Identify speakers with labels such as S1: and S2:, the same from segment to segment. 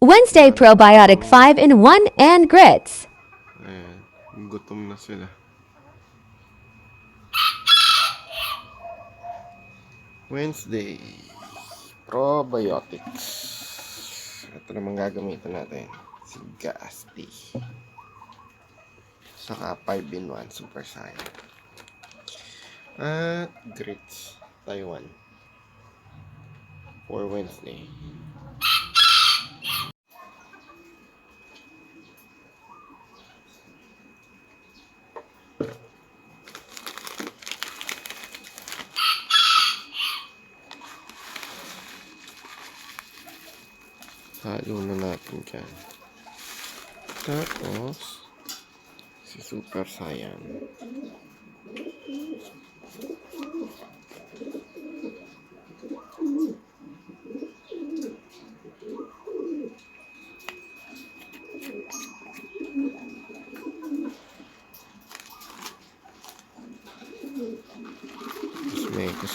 S1: Wednesday Probiotic 5-in-1 and Grits.
S2: Ayan, gutom na sila. Wednesday, probiotics. Ito naman gagamitin natin. Si Gasti. Saka 5-in-1 Super Saiyan. At Grits, Taiwan. For Wednesday. Halo na natin dyan. Tapos, si Super Saiyan.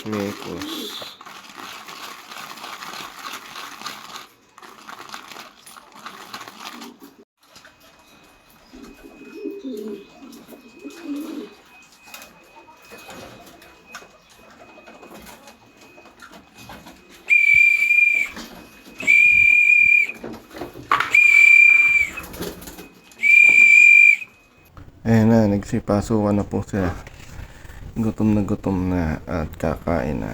S2: Mekos. Ayan na, nagsipasukan na po sila. Gutom na at kakain na.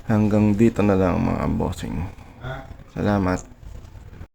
S2: Hanggang dito na lang mga bossing. Salamat.